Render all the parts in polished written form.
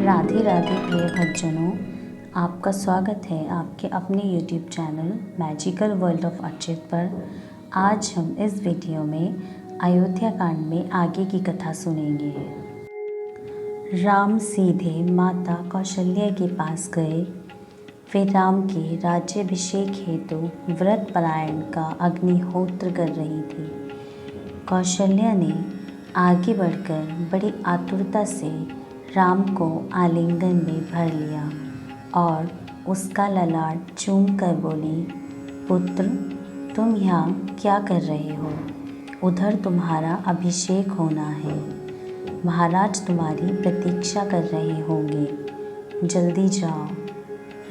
राधे राधे प्रिय भक्तजनों, आपका स्वागत है आपके अपने YouTube channel magical world of Archit पर। आज हम इस वीडियो में अयोध्या कांड में आगे की कथा सुनेंगे। राम सीधे माता कौशल्या के पास गए। वे राम के राज्याभिषेक हेतु व्रत परायण का अग्निहोत्र कर रही थी। कौशल्या ने आगे बढ़कर बड़ी आतुरता से राम को आलिंगन में भर लिया और उसका ललाट चूम कर बोली, पुत्र, तुम यहाँ क्या कर रहे हो? उधर तुम्हारा अभिषेक होना है। महाराज तुम्हारी प्रतीक्षा कर रहे होंगे, जल्दी जाओ।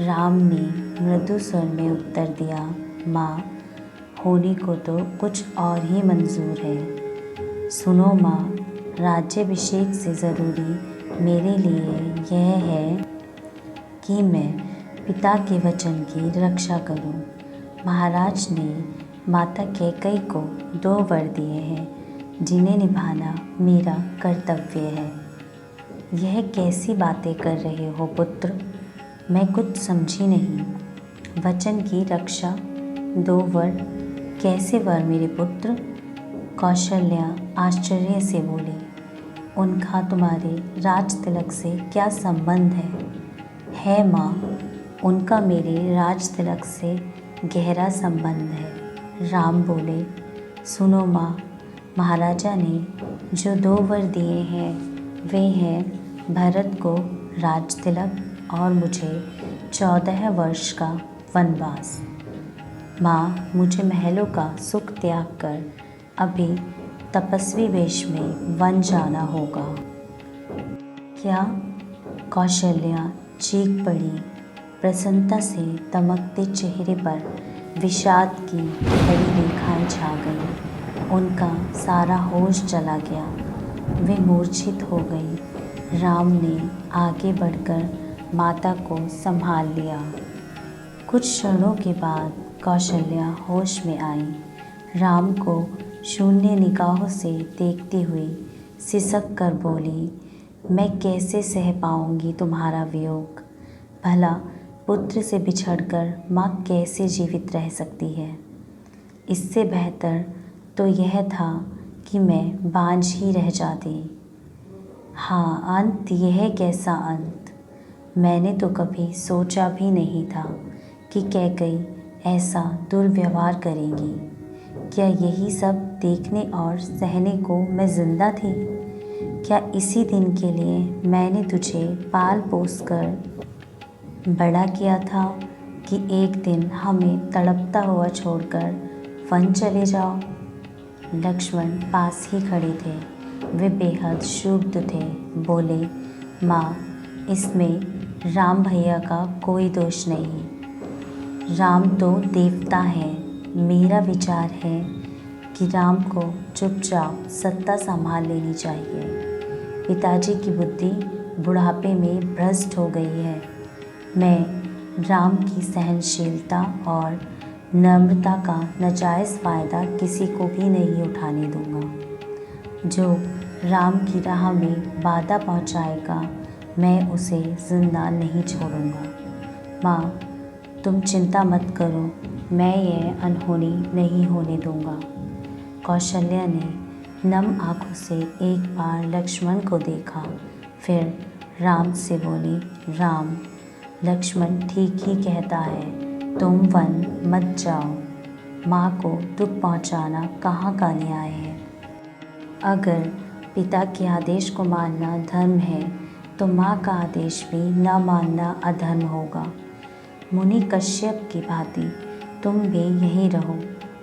राम ने मृदु स्वर में उत्तर दिया, माँ, होने को तो कुछ और ही मंजूर है। सुनो माँ, राज्याभिषेक से ज़रूरी मेरे लिए यह है कि मैं पिता के वचन की रक्षा करूं। महाराज ने माता कैकेयी को 2 वर दिए हैं जिन्हें निभाना मेरा कर्तव्य है। यह कैसी बातें कर रहे हो पुत्र? मैं कुछ समझी नहीं। वचन की रक्षा, 2 वर? कैसे वर मेरे पुत्र? कौशल्या आश्चर्य से बोली, उनका तुम्हारे राज तिलक से क्या संबंध है माँ? उनका मेरे राज तिलक से गहरा संबंध है। राम बोले, सुनो माँ, महाराजा ने जो 2 वर दिए हैं वे हैं भरत को राज तिलक और मुझे 14 वर्ष का वनवास। माँ, मुझे महलों का सुख त्याग कर अभी तपस्वी वेश में वन जाना होगा। क्या? कौशल्या चीख पड़ी। प्रसन्नता से दमकते चेहरे पर विषाद की बड़ी रेखाएं छा गईं। उनका सारा होश चला गया। वे मूर्छित हो गई। राम ने आगे बढ़कर माता को संभाल लिया। कुछ क्षणों के बाद कौशल्या होश में आई। राम को शून्य निगाहों से देखती हुई सिसक कर बोली, मैं कैसे सह पाऊंगी तुम्हारा वियोग? भला पुत्र से बिछड़कर माँ कैसे जीवित रह सकती है? इससे बेहतर तो यह था कि मैं बांझ ही रह जाती। हाँ, अंत यह कैसा अंत? मैंने तो कभी सोचा भी नहीं था कि कैकेयी ऐसा दुर्व्यवहार करेगी। क्या यही सब देखने और सहने को मैं जिंदा थी? क्या इसी दिन के लिए मैंने तुझे पाल पोस कर बड़ा किया था कि एक दिन हमें तड़पता हुआ छोड़कर वन चले जाओ? लक्ष्मण पास ही खड़े थे। वे बेहद क्षुब्ध थे। बोले, माँ, इसमें राम भैया का कोई दोष नहीं। राम तो देवता है। मेरा विचार है कि राम को चुपचाप सत्ता संभाल लेनी चाहिए। पिताजी की बुद्धि बुढ़ापे में भ्रष्ट हो गई है। मैं राम की सहनशीलता और नम्रता का नाजायज़ फ़ायदा किसी को भी नहीं उठाने दूंगा। जो राम की राह में बाधा पहुंचाएगा, मैं उसे जिंदा नहीं छोड़ूंगा। माँ, तुम चिंता मत करो, मैं यह अनहोनी नहीं होने दूंगा। कौशल्या ने नम आँखों से एक बार लक्ष्मण को देखा, फिर राम से बोली, राम, लक्ष्मण ठीक ही कहता है, तुम वन मत जाओ। माँ को दुख पहुँचाना कहाँ का न्याय है? अगर पिता के आदेश को मानना धर्म है तो माँ का आदेश भी न मानना अधर्म होगा। मुनि कश्यप की भांति तुम भी यहीं रहो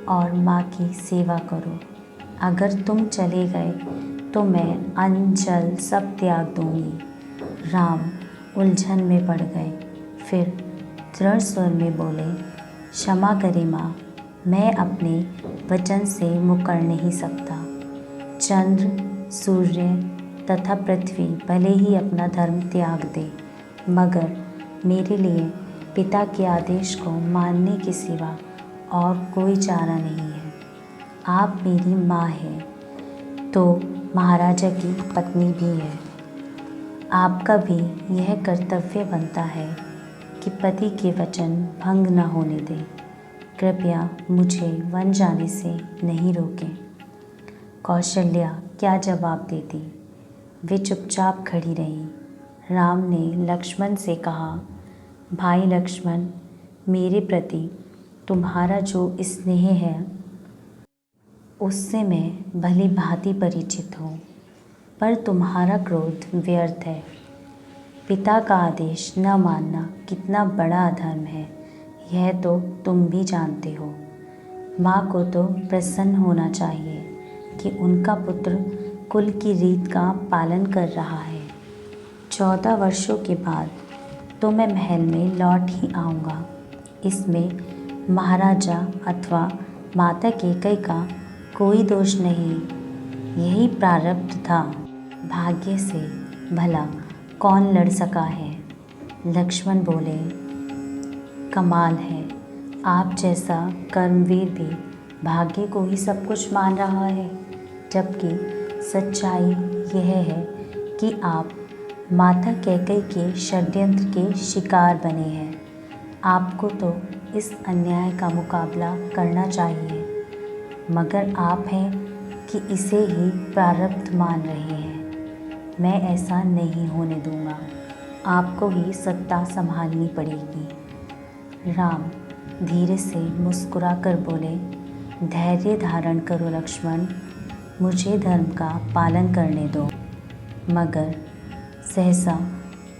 और माँ की सेवा करो। अगर तुम चले गए तो मैं अन्न जल सब त्याग दूंगी। राम उलझन में पड़ गए। फिर दृढ़ स्वर में बोले, क्षमा करें माँ, मैं अपने वचन से मुकर नहीं सकता। चंद्र, सूर्य तथा पृथ्वी भले ही अपना धर्म त्याग दे, मगर मेरे लिए पिता के आदेश को मानने के सिवा और कोई चारा नहीं है। आप मेरी माँ हैं तो महाराजा की पत्नी भी है। आपका भी यह कर्तव्य बनता है कि पति के वचन भंग न होने दें। कृपया मुझे वन जाने से नहीं रोकें। कौशल्या क्या जवाब देती? वे चुपचाप खड़ी रहीं। राम ने लक्ष्मण से कहा, भाई लक्ष्मण, मेरे प्रति तुम्हारा जो स्नेह है उससे मैं भली भांति परिचित हूँ, पर तुम्हारा क्रोध व्यर्थ है। पिता का आदेश न मानना कितना बड़ा अधर्म है, यह तो तुम भी जानते हो। माँ को तो प्रसन्न होना चाहिए कि उनका पुत्र कुल की रीत का पालन कर रहा है। 14 वर्षों के बाद तो मैं महल में लौट ही आऊँगा। इसमें महाराजा अथवा माता कैकेयी का कोई दोष नहीं, यही प्रारब्ध था। भाग्य से भला कौन लड़ सका है। लक्ष्मण बोले, कमाल है, आप जैसा कर्मवीर भी भाग्य को ही सब कुछ मान रहा है, जबकि सच्चाई यह है कि आप माता कैकेयी के षड्यंत्र के शिकार बने हैं। आपको तो इस अन्याय का मुकाबला करना चाहिए, मगर आप हैं कि इसे ही प्रारब्ध मान रहे हैं। मैं ऐसा नहीं होने दूंगा, आपको ही सत्ता संभालनी पड़ेगी। राम धीरे से मुस्कुराकर बोले, धैर्य धारण करो लक्ष्मण, मुझे धर्म का पालन करने दो। मगर सहसा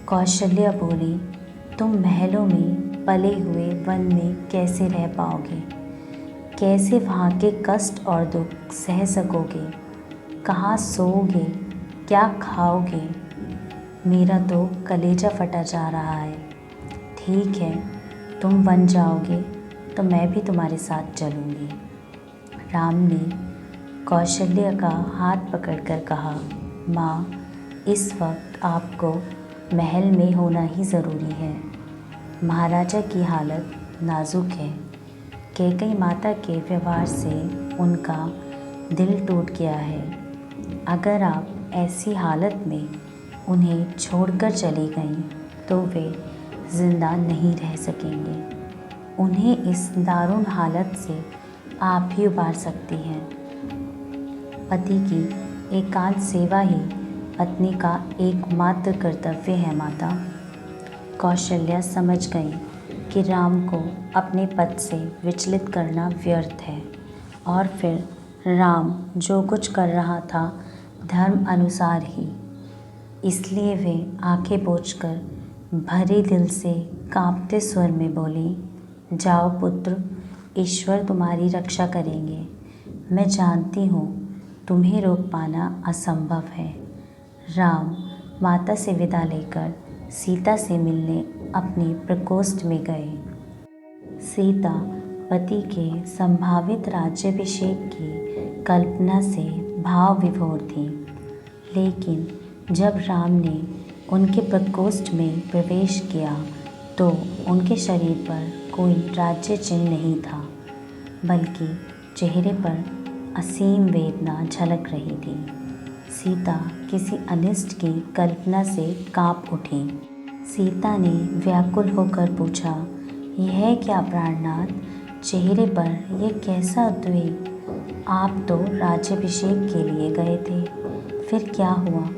कौशल्या बोली, तुम महलों में पले हुए वन में कैसे रह पाओगे? कैसे वहाँ के कष्ट और दुख सह सकोगे? कहाँ सोओगे? क्या खाओगे? मेरा तो कलेजा फटा जा रहा है। ठीक है, तुम वन जाओगे तो मैं भी तुम्हारे साथ चलूँगी। राम ने कौशल्या का हाथ पकड़कर कहा, माँ, इस वक्त आपको महल में होना ही ज़रूरी है। महाराजा की हालत नाजुक है। कैकेयी माता के व्यवहार से उनका दिल टूट गया है। अगर आप ऐसी हालत में उन्हें छोड़कर चली गईं तो वे जिंदा नहीं रह सकेंगे। उन्हें इस दारुण हालत से आप ही उबार सकती हैं। पति की एकांत सेवा ही पत्नी का एकमात्र कर्तव्य है माता। कौशल्या समझ गई कि राम को अपने पद से विचलित करना व्यर्थ है, और फिर राम जो कुछ कर रहा था धर्म अनुसार ही, इसलिए वे आंखें पोंछकर भरे दिल से कांपते स्वर में बोली, जाओ पुत्र, ईश्वर तुम्हारी रक्षा करेंगे। मैं जानती हूँ तुम्हें रोक पाना असंभव है। राम माता से विदा लेकर सीता से मिलने अपने प्रकोष्ठ में गए। सीता पति के संभावित राज्याभिषेक की कल्पना से भाव विभोर थी, लेकिन जब राम ने उनके प्रकोष्ठ में प्रवेश किया तो उनके शरीर पर कोई राज्य चिन्ह नहीं था, बल्कि चेहरे पर असीम वेदना झलक रही थी। सीता किसी अनिष्ट की कल्पना से कांप उठी। सीता ने व्याकुल होकर पूछा, यह क्या प्राणनाथ, चेहरे पर यह कैसा उद्वेग? आप तो राज्याभिषेक के लिए गए थे, फिर क्या हुआ?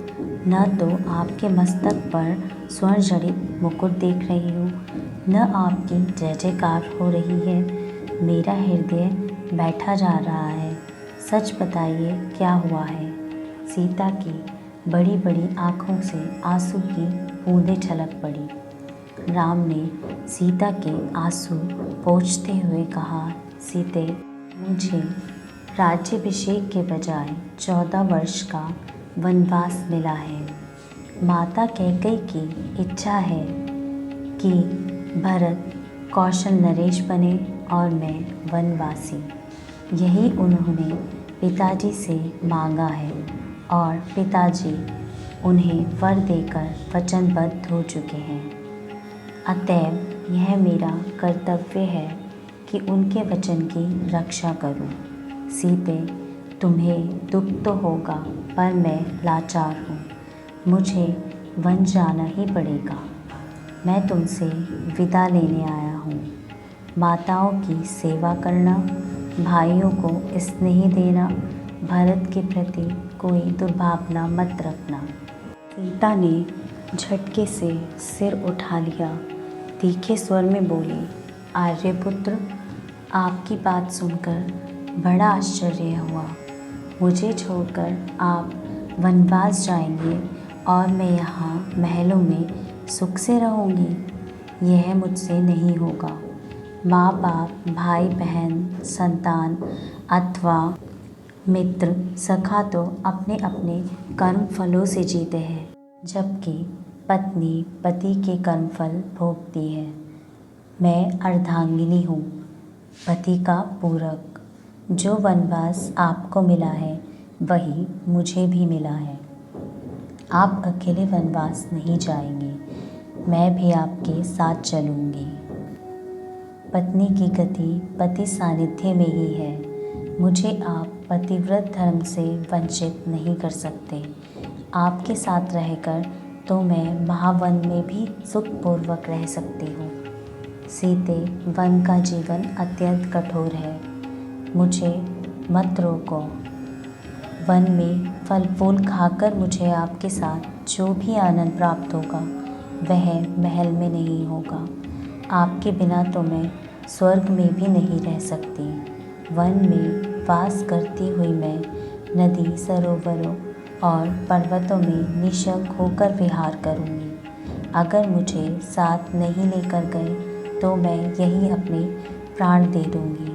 न तो आपके मस्तक पर स्वर्ण जड़ित मुकुट देख रही हूँ, न आपकी जय जयकार हो रही है। मेरा हृदय बैठा जा रहा है। सच बताइए, क्या हुआ है? सीता की बड़ी बड़ी आँखों से आंसू की बूंदें छलक पड़ी। राम ने सीता के आंसू पोंछते हुए कहा, सीते, मुझे राज्याभिषेक के बजाय 14 वर्ष का वनवास मिला है। माता कैकेयी की इच्छा है कि भरत कौशल नरेश बने और मैं वनवासी। यही उन्होंने पिताजी से मांगा है और पिताजी उन्हें वर देकर वचनबद्ध हो चुके हैं। अतएव यह मेरा कर्तव्य है कि उनके वचन की रक्षा करूं। सीते, तुम्हें दुख तो होगा, पर मैं लाचार हूँ। मुझे वन जाना ही पड़ेगा। मैं तुमसे विदा लेने आया हूँ। माताओं की सेवा करना, भाइयों को स्नेह देना, भरत के प्रति कोई दुर्भावना मत रखना। सीता ने झटके से सिर उठा लिया, तीखे स्वर में बोली, आर्यपुत्र, आपकी बात सुनकर बड़ा आश्चर्य हुआ। मुझे छोड़कर आप वनवास जाएंगे और मैं यहाँ महलों में सुख से रहूँगी? यह मुझसे नहीं होगा। माँ बाप, भाई बहन, संतान अथवा मित्र सखा तो अपने अपने कर्म फलों से जीते हैं, जबकि पत्नी पति के कर्मफल भोगती है। मैं अर्धांगिनी हूँ, पति का पूरक। जो वनवास आपको मिला है वही मुझे भी मिला है। आप अकेले वनवास नहीं जाएंगे, मैं भी आपके साथ चलूँगी। पत्नी की गति पति सानिध्य में ही है। मुझे आप पतिव्रत धर्म से वंचित नहीं कर सकते। आपके साथ रहकर तो मैं महावन में भी सुखपूर्वक रह सकती हूँ। सीते, वन का जीवन अत्यंत कठोर है। मुझे मत रोको। वन में फल फूल खाकर मुझे आपके साथ जो भी आनंद प्राप्त होगा वह महल में नहीं होगा। आपके बिना तो मैं स्वर्ग में भी नहीं रह सकती। वन में वास करती हुई मैं नदी, सरोवरों और पर्वतों में निशंक होकर विहार करूँगी। अगर मुझे साथ नहीं लेकर गए तो मैं यहीं अपने प्राण दे दूँगी।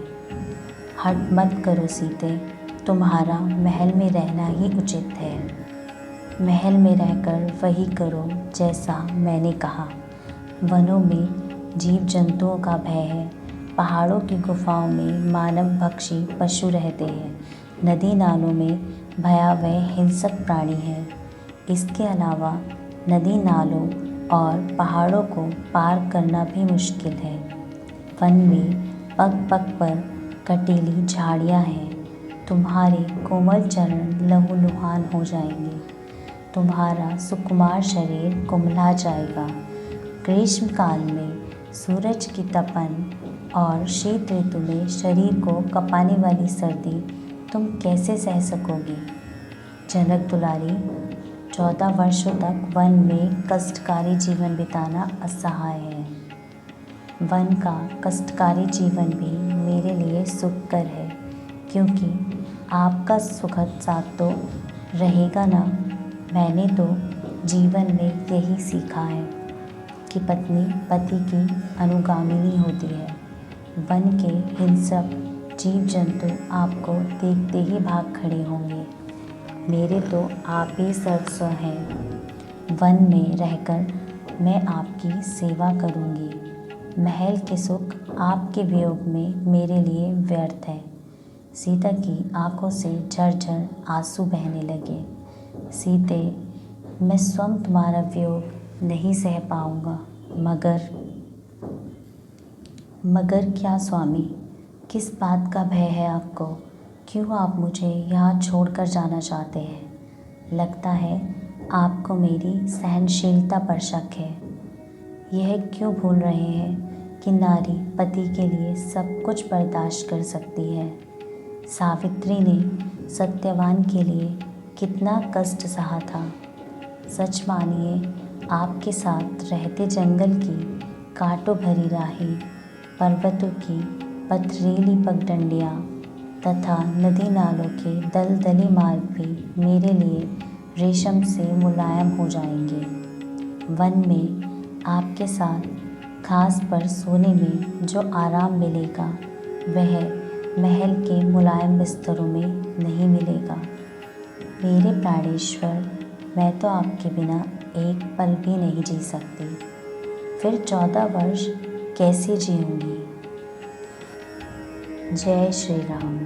हट मत करो सीते, तुम्हारा महल में रहना ही उचित है। महल में रहकर वही करो जैसा मैंने कहा। वनों में जीव जंतुओं का भय है। पहाड़ों की गुफाओं में मानव भक्षी पशु रहते हैं। नदी नालों में भयावह हिंसक प्राणी हैं। इसके अलावा नदी नालों और पहाड़ों को पार करना भी मुश्किल है। वन में पग पग पर कटीली झाड़ियाँ हैं। तुम्हारे कोमल चरण लहूलुहान हो जाएंगे। तुम्हारा सुकुमार शरीर कुम्हला जाएगा। ग्रीष्म काल में सूरज की तपन और शीत ऋतु में शरीर को कपाने वाली सर्दी तुम कैसे सह सकोगी? जनक दुलारी, 14 वर्षों तक वन में कष्टकारी जीवन बिताना असहाय है। वन का कष्टकारी जीवन भी मेरे लिए सुखकर है, क्योंकि आपका सुखद साथ तो रहेगा ना। मैंने तो जीवन में यही सीखा है कि पत्नी पति की अनुगामिनी होती है। वन के हिंसक जीव जंतु आपको देखते ही भाग खड़े होंगे। मेरे तो आप ही सर्वस्व हैं। वन में रहकर मैं आपकी सेवा करूंगी। महल के सुख आपके वियोग में मेरे लिए व्यर्थ है। सीता की आंखों से झरझर आंसू बहने लगे। सीते, मैं स्वयं तुम्हारा वियोग नहीं सह पाऊंगा, मगर क्या स्वामी, किस बात का भय है आपको? क्यों आप मुझे यहाँ छोड़कर जाना चाहते हैं? लगता है आपको मेरी सहनशीलता पर शक है। यह क्यों भूल रहे हैं कि नारी पति के लिए सब कुछ बर्दाश्त कर सकती है। सावित्री ने सत्यवान के लिए कितना कष्ट सहा था। सच मानिए, आपके साथ रहते जंगल की कांटों भरी राहें, पर्वतों की पथरीली पगडंडियाँ तथा नदी नालों के दलदली मार्ग भी मेरे लिए रेशम से मुलायम हो जाएंगे। वन में आपके साथ घास पर सोने में जो आराम मिलेगा वह महल के मुलायम बिस्तरों में नहीं मिलेगा। मेरे प्राणेश्वर, मैं तो आपके बिना एक पल भी नहीं जी सकती। फिर 14 वर्ष कैसे जीऊँगी? जय श्री राम।